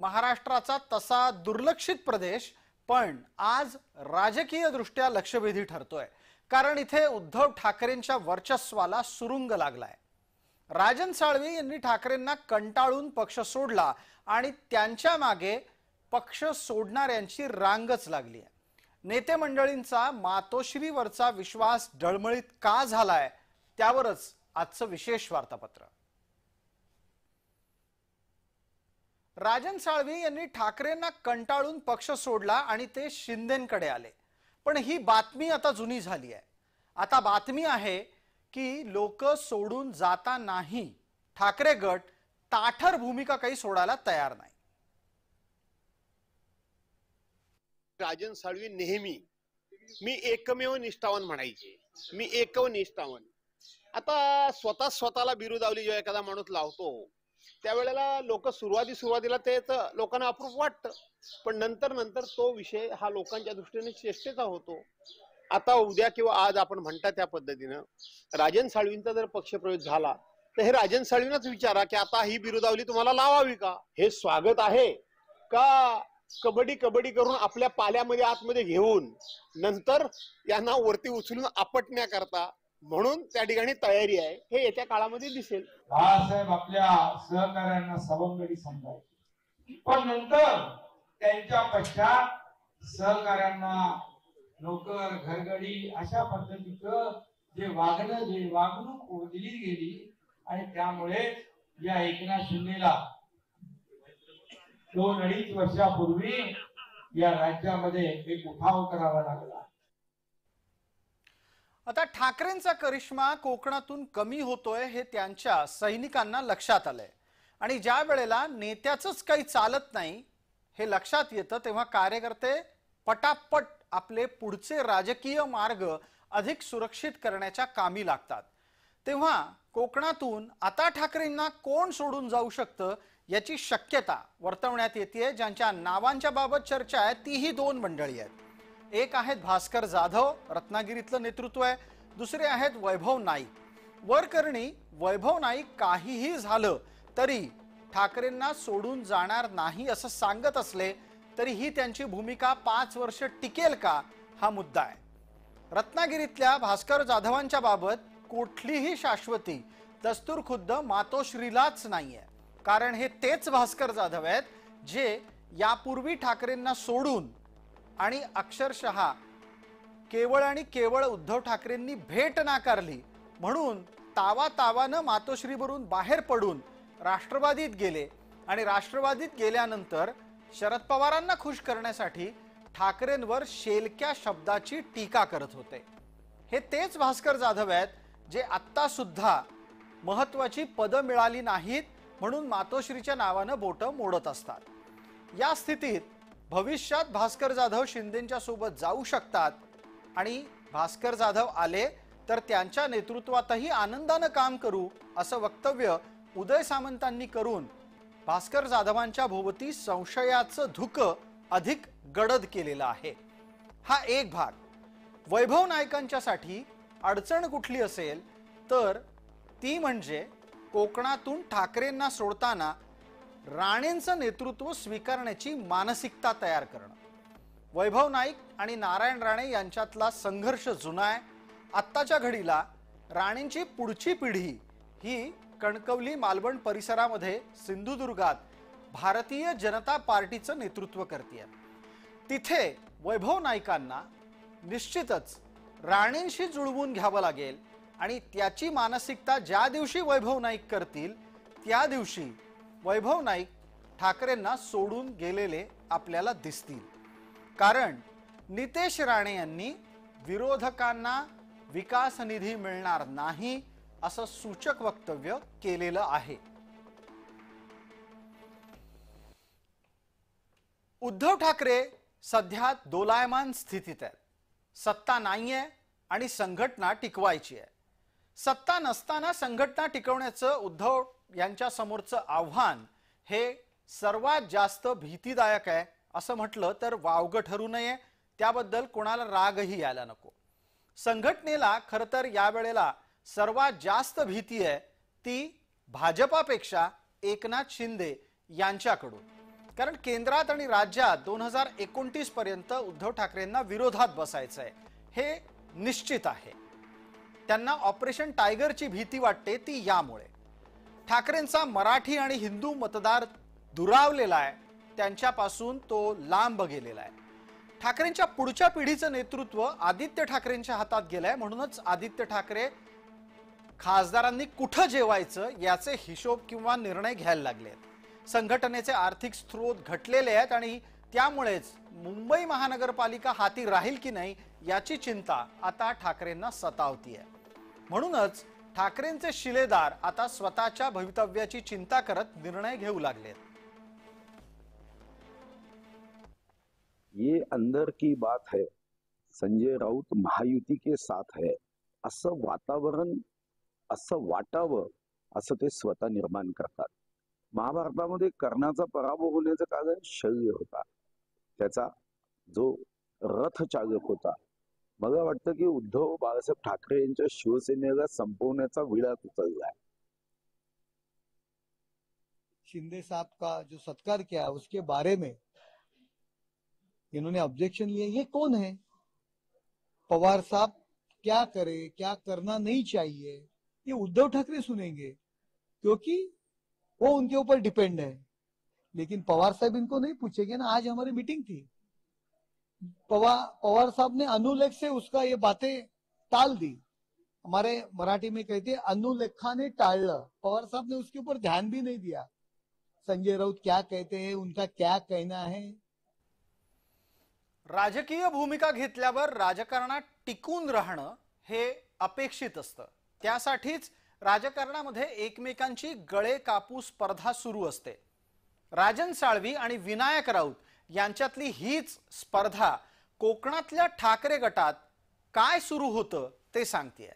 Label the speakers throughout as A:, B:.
A: महाराष्ट्राचा तसा दुर्लक्षित प्रदेश पण आज राजकीय दृष्ट्या लक्षवेधी ठरतोय, कारण इथे उद्धव ठाकरेंच्या वर्चस्वाला सुरुंग लागलाय। राजन साळवी यांनी ठाकरेंना कंटाळून पक्ष सोडला आणि त्यांच्या मागे पक्ष सोडणाऱ्यांची रांगच लागली आहे। नेते मंडळींचा मातोश्रीवरचा विश्वास डळमळीत का झालाय त्यावरच आजचं विशेष वार्तापत्र। राजन साळवी यांनी ठाकरेंना कंटाळून पक्ष सोडला आणि ते शिंदेंकडे आले, पण ही बातमी आता जुनी झाली आहे। आता बातमी आहे की लोक सोडून जाता नाही, ठाकरे गट ताठर भूमिका काही सोडायला तयार नाही।
B: राजन साळवी नेहमी मी एकमेव निष्ठावान म्हणायचे, मी एकव निष्ठावान। आता स्वतःला बिरुदावली जेव्हा एखादा माणूस लावतो त्यावेळेला लोक सुरुवातीला ते लोकांना अप्रूप वाटतं, पण नंतर तो विषय हा लोकांच्या दृष्टीने चेष्टेचा होतो। आता उद्या किंवा आज आपण म्हणता त्या पद्धतीनं राजन साळवींचा जर पक्षप्रवेश झाला तर हे राजन साळवींनाच विचारा की आता ही बिरुदावली तुम्हाला लावावी का? हे स्वागत आहे का कबड्डी करून आपल्या पाल्यामध्ये आतमध्ये घेऊन नंतर यांना वरती उचलून आपटण्याकरता म्हणून त्या ठिकाणी तयारी आहे, हे येत्या काळामध्ये दिसेल।
C: बाळासाहेब आपल्या सहकार्यांना सवंगडी समजायचे, पण नंतर त्यांच्या पश्चात सहकार्यांना नोकर घरगडी अशा पद्धतीचं जे वागणूक दिली गेली आणि त्यामुळे या एकनाथ शिंदेला 2-2.5 वर्षापूर्वी या राज्यामध्ये एक उठाव करावा लागला।
A: आता ठाकरेंचा करिश्मा कोकणातून कमी होतोय हे त्यांच्या सैनिकांना लक्षात आलंय आणि ज्या वेळेला नेत्याचंच काही चालत नाही हे लक्षात येतं तेव्हा कार्यकर्ते पटापट आपले पुढचे राजकीय मार्ग अधिक सुरक्षित करण्याच्या कामी लागतात। तेव्हा कोकणातून आता ठाकरेंना कोण सोडून जाऊ शकतं याची शक्यता वर्तवण्यात येते। ज्यांच्या नावांच्या बाबत चर्चा आहे तीही 2 मंडळी आहेत। एक आहेत भास्कर जाधव, रत्नागिरीतलं नेतृत्व आहे, दुसरे आहेत वैभव नाईक। वरकरणी वैभव नाईक काहीही झालं तरी ठाकरेंना सोडून जाणार नाही असं सांगत असले तरी ही त्यांची भूमिका 5 वर्ष टिकेल का हा मुद्दा आहे। रत्नागिरीतल्या भास्कर जाधवांच्या बाबत कुठलीही शाश्वती दस्तूर खुद्द मातोश्रीलाच नाहीये, कारण हे तेच भास्कर जाधव आहेत जे यापूर्वी ठाकरेंना सोडून आणि अक्षरशः केवळ उद्धव ठाकरेंनी भेट नाकारली म्हणून तावानं मातोश्रीवरून बाहेर पडून राष्ट्रवादीत गेले आणि राष्ट्रवादीत गेल्यानंतर शरद पवारांना खुश करण्यासाठी ठाकरेंवर शेलक्या शब्दाची टीका करत होते। हे तेच भास्कर जाधव आहेत जे आत्ता सुद्धा महत्त्वाची पदं मिळाली नाहीत म्हणून मातोश्रीच्या नावानं बोटं मोडत असतात। या स्थितीत भविष्यात भास्कर जाधव शिंदेंच्या सोबत जाऊ शकतात आणि भास्कर जाधव आले तर त्यांच्या नेतृत्वातही आनंदानं काम करू असं वक्तव्य उदय सामंतांनी करून भास्कर जाधवांच्या भोवती संशयाचं धुकं अधिक गडद केलेलं आहे। हा एक भाग। वैभव नाईकांच्यासाठी अडचण कुठली असेल तर ती म्हणजे कोकणातून ठाकरेंना सोडताना राणेंचं नेतृत्व स्वीकारण्याची मानसिकता तयार करणं। वैभव नाईक आणि नारायण राणे यांच्यातला संघर्ष जुना आहे। आत्ताच्या घडीला राणेंची पुढची पिढी ही कणकवली मालवण परिसरामध्ये सिंधुदुर्गात भारतीय जनता पार्टीचं नेतृत्व करते। तिथे वैभव नाईकांना निश्चितच राणेंशी जुळवून घ्यावं लागेल आणि त्याची मानसिकता ज्या दिवशी वैभव नाईक करतील त्या दिवशी वैभव नाईक ठाकरेंना सोडून गेलेले आपल्याला दिसतील, कारण नितेश राणे यांनी विरोधकांना विकास निधी मिळणार नाही असं सूचक वक्तव्य केलेलं आहे। उद्धव ठाकरे सध्या दोलायमान स्थितीत आहेत। सत्ता नाहीये आणि संघटना टिकवायची आहे। सत्ता नसताना संघटना टिकवण्याचं उद्धव यांच्या समोरचं आव्हान हे सर्वात जास्त भीतीदायक आहे असं म्हटलं तर वावगं ठरू नये, त्याबद्दल कोणाला रागही यायला नको। संघटनेला खरं तर या वेळेला सर्वात जास्त भीती आहे ती भाजपापेक्षा एकनाथ शिंदे यांच्याकडून। कारण केंद्रात आणि राज्यात 2029 पर्यंत उद्धव ठाकरेंना विरोधात बसायचंय हे निश्चित आहे. त्यांना ऑपरेशन टायगरची भीती वाटते ती यामुळे. ठाकरेंचा मराठी आणि हिंदू मतदार दुरावलेला आहे, त्यांच्यापासून तो लांब गेलेला आहे. ठाकरेंच्या पुढच्या पिढीचं नेतृत्व आदित्य ठाकरेंच्या हातात गेलंय. म्हणूनच आदित्य ठाकरे खासदारांनी कुठं जेवायचं याचे हिशोब किंवा निर्णय घ्यायला लागलेत. संघटनेचे आर्थिक स्रोत घटलेले आहेत आणि त्यामुळेच मुंबई महानगरपालिका हाती राहील की नाही याची चिंता आता ठाकरेंना सतावतीये. म्हणूनच ठाकरेंचे शिलेदार आता स्वतःच्या भवितव्याची चिंता करत निर्णय घेऊ लागलेत.
D: ये अंदर की बात है, संजय राऊत महायुती के साथ है असं वातावरण, असं वाटावं असं ते स्वतः निर्माण करतात. महाभारतामध्ये कर्णाचा पराभव होण्याचं कारण शल्य होता. त्याचा जो रथ चालक होता. मला वाटतं की उद्धव बाळासाहेब ठाकरे यांच्या शिवसेनेला संपवण्याचा विळाच उचललाय.
E: शिंदे साहब का जो सत्कार किया उसके बारे में इन्होंने ऑब्जेक्शन लिए. ये कौन है? पवार साहब क्या करे, क्या करना नहीं चाहिए, ये उद्धव ठाकरे सुनेंगे क्योंकि वो उनके ऊपर डिपेंड है. लेकिन पवार साहब इनको नहीं पूछेंगे ना. आज हमारी मीटिंग थी, पवार साहब ने अनुलेख से उसका ये बातें टाल दी. हमारे मराठी में कहते हैं अनुलेखाने टाळलं. पवार साहब ने उसके ऊपर ध्यान भी नहीं दिया. संजय राउत क्या कहते हैं, उनका क्या कहना है.
A: राजकीय भूमिका घेतल्यावर राजकारणात टिकून राहणं हे अपेक्षित असतं. त्यासाठीच राजकारणामध्ये एकमेकांची गळे कापू स्पर्धा सुरू असते. राजन साळवी आणि विनायक राऊत यांच्यातली हीच स्पर्धा कोकणातल्या ठाकरे गटात काय सुरू होतं ते सांगतेय.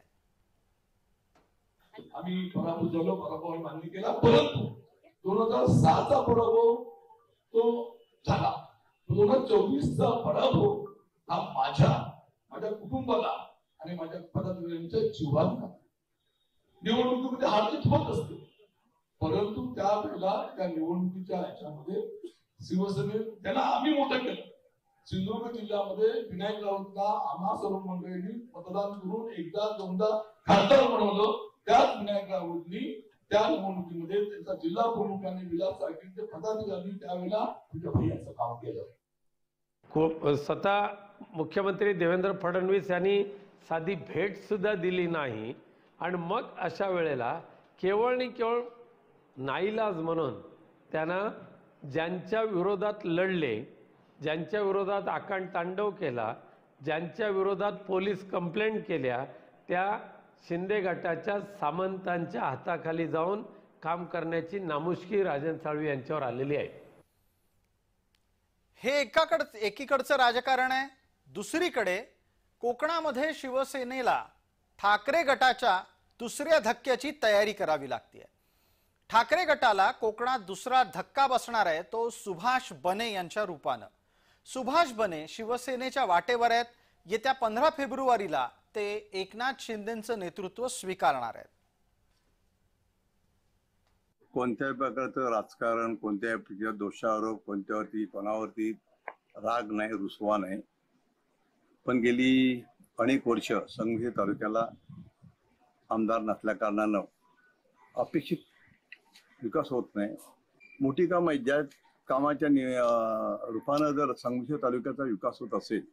C: आम्ही पराभव झालो, पराभव मान्य केला, परंतु 2006चा पराभव तो झाला. 2024चा पराभव हा माझ्या कुटुंबाला आणि माझ्या पदाधिकाऱ्यांच्या जीवाला. निवडणुकीमध्ये हारजीत होत असते, परंतु त्यावेळेला त्या निवडणुकीच्या ह्याच्यामध्ये शिवसेने त्यांना आम्ही मोठं केलं. सिंधुदुर्ग जिल्ह्यामध्ये विनायक राऊतला आम्हा सर्व मंडळींनी मतदान करून एकदा दोनदा खासदार बनवलं. त्याच विनायक राऊतनी त्या निवडणुकीमध्ये त्यांचा जिल्हा प्रमुखांनी विलास सारखे पदाधिकाऱ्यांनी त्यावेळेला तुझ्या भैयाचं काम केलं.
F: स्वतः मुख्यमंत्री देवेंद्र फडणवीस यांनी साधी भेट सुद्धा दिली नाही आणि मग अशा वेळेला केवळ आणि केवळ नाईलाज म्हणून त्यांना ज्यांच्या विरोधात लढले, ज्यांच्या विरोधात आकांड तांडव केला, ज्यांच्या विरोधात पोलीस कंप्लेंट केल्या, त्या शिंदे गटाच्या सामंतांच्या हाताखाली जाऊन काम करण्याची नामुष्की राजन साळवी यांच्यावर आलेली आहे.
A: हे एकीकडचं राजकारण आहे. दुसरीकडे कोकणामध्ये शिवसेनेला ठाकरे गटाच्या दुसऱ्या धक्क्याची तयारी करावी लागते. ठाकरे गटाला कोकणात दुसरा धक्का बसणार आहे तो सुभाष बने यांच्या रूपानं. सुभाष बने शिवसेनेच्या वाटेवर आहेत. येत्या 15 फेब्रुवारीला ते एकनाथ शिंदेंचं नेतृत्व स्वीकारणार आहेत.
G: कोणत्याही प्रकारचं राजकारण, कोणत्याही प्रकारचा दोषारोप, कोणावरती राग नाही, रुसवा नाही. पण गेली अनेक वर्ष संघी तालुक्याला आमदार नसल्या कारणानं अपेक्षित विकास होत नाही. मोठी कामं आहेत, ज्या कामाच्या रूपानं जर संघी तालुक्याचा विकास होत असेल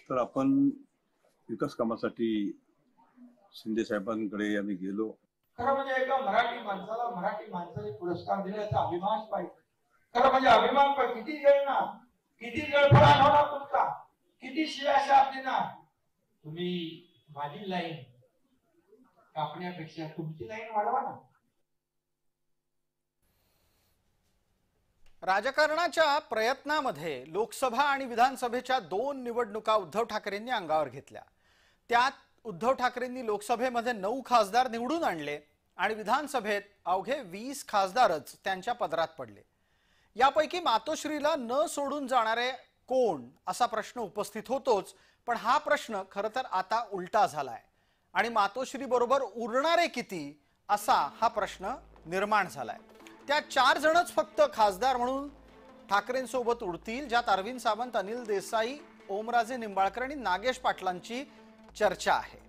G: तर आपण विकास कामासाठी शिंदे साहेबांकडे आम्ही गेलो.
C: खरं म्हणजे एका मराठी माणसाने पुरस्कार दिल्याचा अभिमान पाहिजे. खरं म्हणजे अभिमान पाहिजे. किती जळणार, किती जळफळाट होणार तुमचा, किती शिव्या देणार. तुम्ही माझी लाईन कापण्यापेक्षा तुमची लाईन वाढवा ना.
A: राजकारणाच्या प्रयत्नामध्ये लोकसभा आणि विधानसभेच्या 2 निवडणुका उद्धव ठाकरेंनी अंगावर घेतल्या. त्यात उद्धव ठाकरेंनी लोकसभेमध्ये 9 खासदार निवडून आणले आणि विधानसभेत अवघे 20 खासदारच त्यांच्या पदरात पडले. यापैकी मातोश्रीला न सोडून जाणारे कोण असा प्रश्न उपस्थित होतोच. पण हा प्रश्न खरं तर आता उलटा झालाय आणि मातोश्री बरोबर उरणारे किती असा हा प्रश्न निर्माण झालाय. त्या 4 जणच फक्त खासदार म्हणून ठाकरेंसोबत उडतील, ज्यात अरविंद सावंत, अनिल देसाई, ओमराजे निंबाळकर आणि नागेश पाटलांची चर्चा आहे.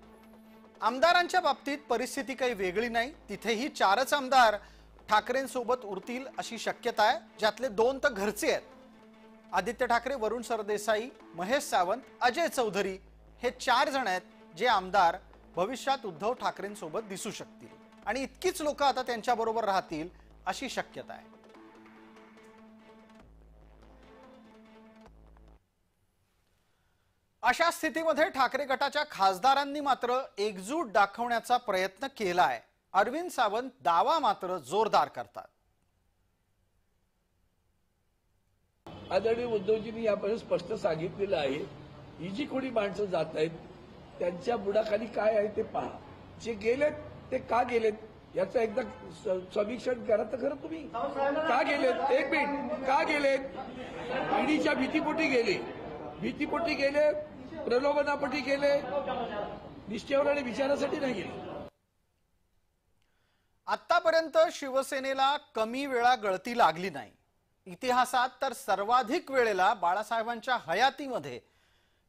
A: आमदारांच्या बाबतीत परिस्थिती काही वेगळी नाही. तिथेही 4च आमदार ठाकरेंसोबत उरतील अशी शक्यता आहे, ज्यातले 2 तर घरचे आहेत. आदित्य ठाकरे, वरुण सरदेसाई, महेश सावंत, अजय चौधरी हे 4 जण आहेत जे आमदार भविष्यात उद्धव ठाकरेंसोबत दिसू शकतील आणि इतकीच लोक आता त्यांच्याबरोबर राहतील अशी शक्यता आहे. अशा स्थितीमध्ये ठाकरे गटाच्या खासदारांनी मात्र एकजूट दाखवण्याचा प्रयत्न केलाय. अरविंद सावंत दावा मात्र जोरदार करतात.
C: आदरणीय उद्धवजींनी यापर्यंत स्पष्ट सांगितलेलं आहे, ही जी कोणी माणसं जात आहेत त्यांच्या बुडाखाली काय आहे ते पहा. जे गेलेत ते का गेलेत याचं एकदा समीक्षण करा तर खरं तुम्ही. का गेलेत, एक मिनिट, का गेलेत? ईडीच्या भीतीपोटी गेले, भीतीपोटी गेले, प्रलोभनापोटी गेले, निष्ठेवर आणि विचारासाठी नाही गेले.
A: आतापर्यंत शिवसेनेला कमी वेळा गळती लागली नाही. इतिहासात तर सर्वाधिक वेळेला बाळासाहेबांच्या हयातीमध्ये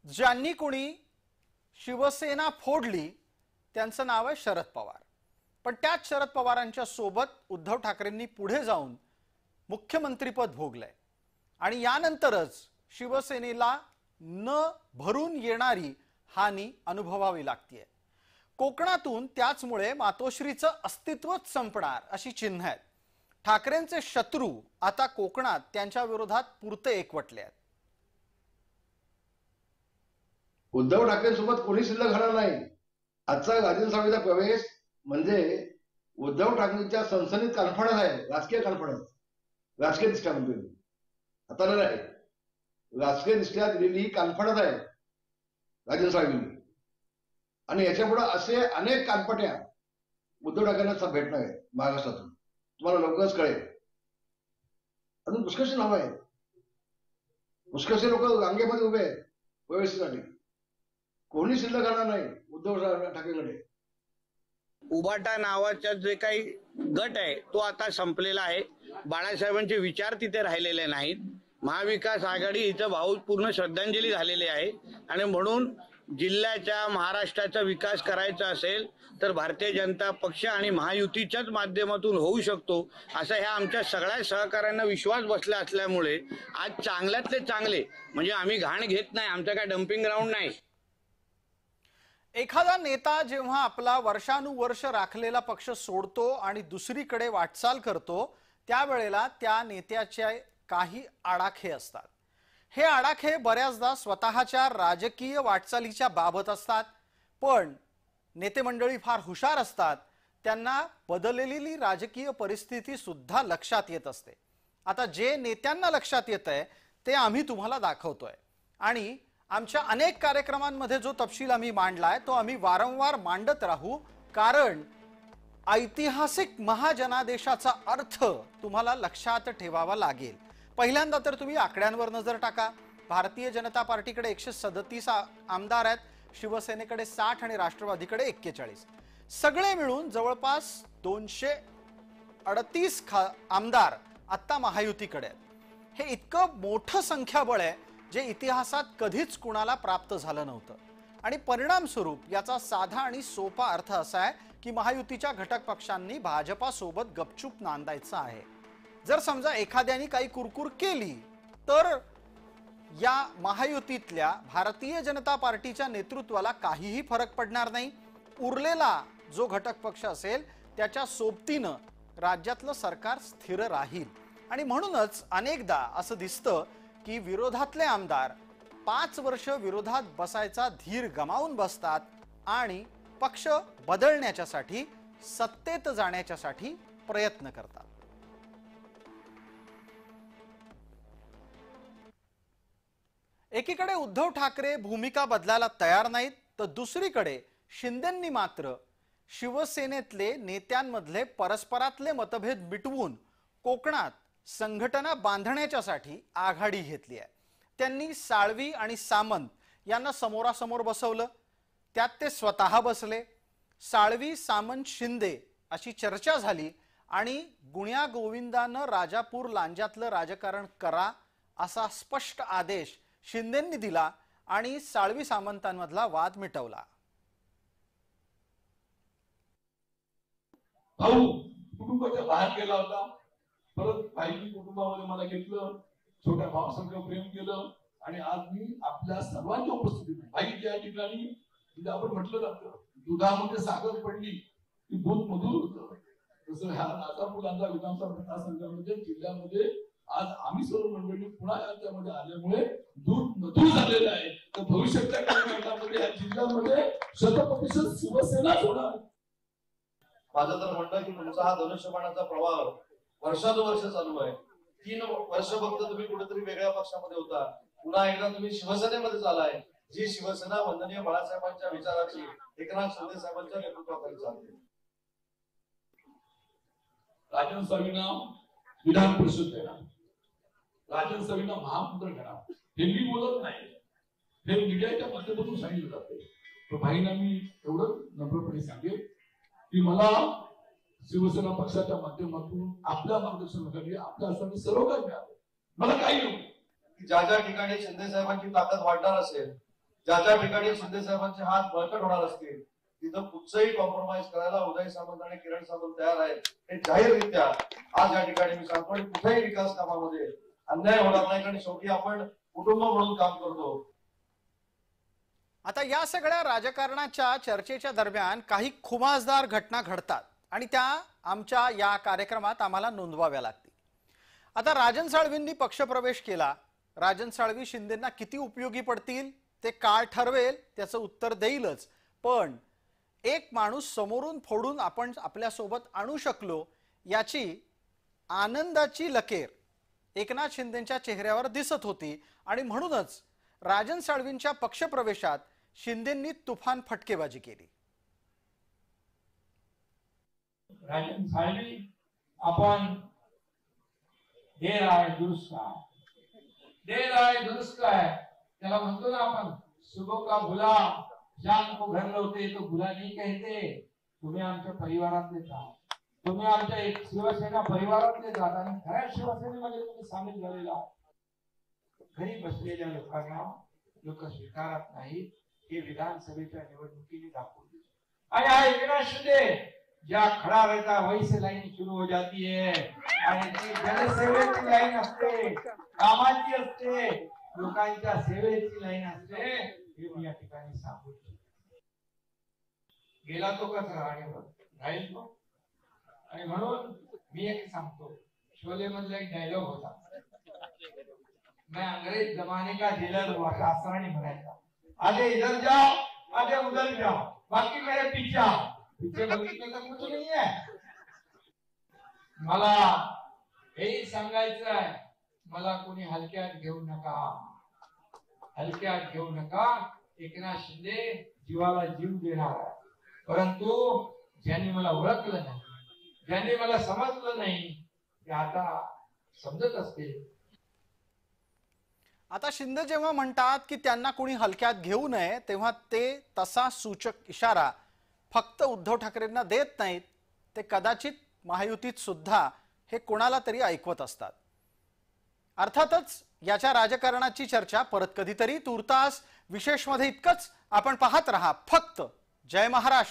A: ज्यांनी कोणी शिवसेना फोडली त्यांचं नाव आहे शरद पवार. पण त्याच शरद पवारांच्या सोबत उद्धव ठाकरेंनी पुढे जाऊन मुख्यमंत्रीपद भोगलंय आणि यानंतरच शिवसेनेला न भरून येणारी हानी अनुभवावी लागतेय. कोकणातून त्याचमुळे मातोश्रीचं अस्तित्वच संपणार अशी चिन्ह आहेत. ठाकरेंचे शत्रू आता कोकणात त्यांच्या विरोधात पुरते एकवटले आहेत.
H: उद्धव ठाकरेंसोबत कोणी शिल्लक राहणार नाही. आजचा राजन साळवीचा प्रवेश म्हणजे उद्धव ठाकरेंच्या सनसनीत कॉन्फिडन्स आहे, राजकीय कॉन्फिडन्स, राजकीय दृष्ट्या म्हणतोय मी, आता नाही, राजकीय दृष्ट्या दिलेली ही कॉन्फिडन्स आहे राजन साळवींनी. आणि याच्यापुढे असे अनेक कानपट्या उद्धव ठाकरेंना भेटणार आहेत महाराष्ट्रातून, तुम्हाला लवकरच कळेल. अजून पुष्कळशी नाव आहेत, पुष्कळसे लोक रांगेमध्ये उभे आहेत प्रवेशासाठी. कोणी शिल्लक राहणार नाही उद्धव ठाकरेंकडे.
I: उभाटा नावाचा जे काही गट आहे तो आता संपलेला आहे. बाळासाहेबांचे विचार तिथे राहिलेले नाहीत. महाविकास आघाडी इथं भावपूर्ण श्रद्धांजली झालेली आहे आणि म्हणून जिल्ह्याच्या महाराष्ट्राचा विकास करायचा असेल तर भारतीय जनता पक्ष आणि महायुतीच्याच माध्यमातून होऊ शकतो असा ह्या आमच्या सगळ्या सहकाऱ्यांना विश्वास बसला असल्यामुळे आज चांगल्यातले चांगले, म्हणजे आम्ही घाण घेत नाही, आमचं काय डम्पिंग ग्राउंड नाही.
A: एखादा नेता जेव्हा आपला वर्षानुवर्ष राखलेला पक्ष सोडतो आणि दुसरीकडे वाटचाल करतो त्यावेळेला त्या नेत्याचे काही आडाखे असतात. हे आडाखे बऱ्याचदा स्वतःच्या राजकीय वाटचालीच्या बाबत असतात, पण नेते मंडळी फार हुशार असतात. त्यांना बदललेली राजकीय परिस्थिती सुद्धा लक्षात येत असते. आता जे नेत्यांना लक्षात येतंय ते आम्ही तुम्हाला दाखवतोय आणि आमच्या अनेक कार्यक्रमांमध्ये जो तपशील आम्ही मांडलाय तो आम्ही वारंवार मांडत राहू, कारण ऐतिहासिक महाजनादेशाचा अर्थ तुम्हाला लक्षात ठेवावा लागेल. पहिल्यांदा तर तुम्ही आकड्यांवर नजर टाका. भारतीय जनता पार्टीकडे 137 आमदार आहेत, शिवसेनेकडे 60 आणि राष्ट्रवादीकडे 41. सगळे मिळून जवळपास 238 आमदार आता महायुतीकडे आहेत. हे इतकं मोठं संख्याबळ आहे जे इतिहासात कधीच कुणाला प्राप्त झालं नव्हतं आणि परिणाम स्वरूप याचा साधा आणि सोपा अर्थ असा आहे की महायुतीच्या घटक पक्षांनी भाजपासोबत गपचूप नांदायचं आहे. जर समजा एखाद्याने काही कुरकुर केली तर या महायुतीतल्या भारतीय जनता पार्टीच्या नेतृत्वाला काहीही फरक पडणार नाही. उरलेला जो घटक पक्ष असेल त्याच्या सोबतीनं राज्यातलं सरकार स्थिर राहील आणि म्हणूनच अनेकदा असं दिसतं की विरोधातले आमदार 5 वर्ष विरोधात बसायचा धीर गमावून बसतात आणि पक्ष बदलण्याच्यासाठी, सत्तेत जाण्याच्यासाठी प्रयत्न करतात. एकीकडे उद्धव ठाकरे भूमिका बदलायला तयार नाहीत तर दुसरीकडे शिंदेंनी मात्र शिवसेनेतले नेत्यांमधले परस्परातले मतभेद मिटवून कोकणात संघटना बांधण्याच्यासाठी आघाडी घेतली आहे. त्यांनी साळवी आणि सामंत यांना समोरासमोर बसवलं, त्यात ते स्वतः बसले. साळवी, सामंत, शिंदे अशी चर्चा झाली आणि गुण्या गोविंदानं राजापूर लांज्यातलं राजकारण करा असा स्पष्ट आदेश शिंदेंनी दिला आणि साळवी सामंतांमधला वाद मिटवला.
C: भाऊ कुटुंबाच्या बाहेर गेला होता, परत भाईंनी कुटुंबामध्ये मला घेतलं, छोट्या भावासारखं प्रेम केलं आणि आज मी आपल्या सर्वांच्या उपस्थितीत भाई ज्या ठिकाणी आपण म्हटलं जातं दुधामध्ये साखर पडली की दूध मधुर होतं, तसं ह्या राजापूर लांजा विधानसभा मतदारसंघामध्ये जिल्ह्यामध्ये आज आम्ही सर्व मंडळी पुन्हा याच्यामध्ये आल्यामुळे दूध मधुर झालेलं आहे. तर भविष्याच्या काळामध्ये या जिल्ह्यामध्ये 100% शिवसेनाच होणार.
J: माझं तर म्हणणं की तुमचा हा धनुष्यबाणाचा प्रवाह वर्षानुवर्ष चालू आहे. 3 वर्ष फक्त तुम्ही कुठेतरी वेगळ्या पक्षामध्ये होता, पुन्हा एकदा तुम्ही शिवसेनेमध्ये चालाय. जी शिवसेना वंदनीय बाळासाहेबांच्या विचाराची, एकनाथ शिंदे साहेबांच्या नेतृत्वाखाली चालते.
C: राजन साहेबांना विधान परिषद देणार, राजन साहेबांना महामंत्र घेणार, हे मी बोलत नाही, हे मीडियाच्या माध्यमातून सांगितलं जाते. तर भाईंना मी एवढं नम्रपणे सांगेन की मला शिवसेना पक्षाच्या माध्यमातून आपल्या मार्गदर्शनाखाली आपल्या असताना सर्व काही मिळालं, मला काही नको.
J: ज्या ज्या ठिकाणी शिंदे साहेबांची ताकद वाढणार असेल, ज्या ज्या ठिकाणी शिंदे साहेबांचे हात बळकट होणार असतील, तिथं कुठचंही कॉम्प्रोमाइज करायला उदय सामंत आणि किरण सामंत तयार आहेत. हे जाहीररित्या आज या ठिकाणी मी सांगतो आणि कुठेही विकास कामामध्ये अन्याय होणार नाही, कारण शेवटी आपण कुटुंब म्हणून काम करतो.
A: आता या सगळ्या राजकारणाच्या चर्चेच्या दरम्यान काही खुमासदार घटना घडतात आणि त्या आमच्या या कार्यक्रमात आम्हाला नोंदवाव्या लागतील. आता राजन साळवींनी पक्षप्रवेश केला. राजन साळवी शिंदेंना किती उपयोगी पडतील ते काळ ठरवेल, त्याचं उत्तर देईलच. पण एक माणूस समोरून फोडून आपण आपल्यासोबत आणू शकलो याची आनंदाची लकेर एकनाथ शिंदेंच्या चेहऱ्यावर दिसत होती आणि म्हणूनच राजन साळवींच्या पक्षप्रवेशात शिंदेंनी तुफान फटकेबाजी केली.
K: राजन साळवी आपण देर आहे दुरुस्त आहे, देर आहे दुरुस्त आहे त्याला म्हणतो ना आपण. सुबह का भुला शाम को घर लौटे तो भुला नहीं कहते. तुम्ही आमच्या परिवारातलेच आहात, तुम्ही आमच्या एक शिवसेना परिवारातलेच आहात आणि खऱ्या शिवसेनेमध्ये तुम्ही सामील झालेला आहात. घरी बसलेल्या लोकांना लोक स्वीकारत नाही, हे विधानसभेच्या निवडणुकीने दाखवून दिले. आणि हा एकनाथ शिंदे ज्या खड़ा रहता वही से लाइन शुरू हो जाती है आणि ती जनसेवेची लाईन असते, कामाची असते, लोकांच्या सेवेची लाईन असते. हे मी या ठिकाणी सांगू गेला तो कचरा आणि राहील तो. आणि म्हणून मी एक सांगतो, शोले मधला एक डायलॉग होता, मैं अंग्रेज जमाने का जेलर हुआ था, आसानी म्हणायचा, आधे इधर जाओ आधे उधर जाओ बाकी मेरे पीछे आओ. पीछे बघितलं तर कुठं नाही आहे. मला हे सांगायचं आहे, मला कोणी हलक्यात घेऊ नका, हलक्यात घेऊ नका. एकनाथ शिंदे जीवाला जीव देणार आहे, परंतु ज्यांनी मला ओळखलं नाही, ज्यांनी मला समजलं नाही, ते आता समजत असते.
A: आता शिंदे जेव्हा म्हणतात की त्यांना कोणी हलक्यात घेऊ नये, तेव्हा ते तसा सूचक इशारा फक्त उद्धव ठाकरेंना देत नाहीत, ते कदाचित महायुतीत सुद्धा हे कोणाला तरी ऐकवत असतात. अर्थातच याच्या राजकारणाची चर्चा परत कधीतरी. तूर्तास विशेषमध्ये इतकंच. आपण पाहत रहा फक्त जय महाराष्ट्र.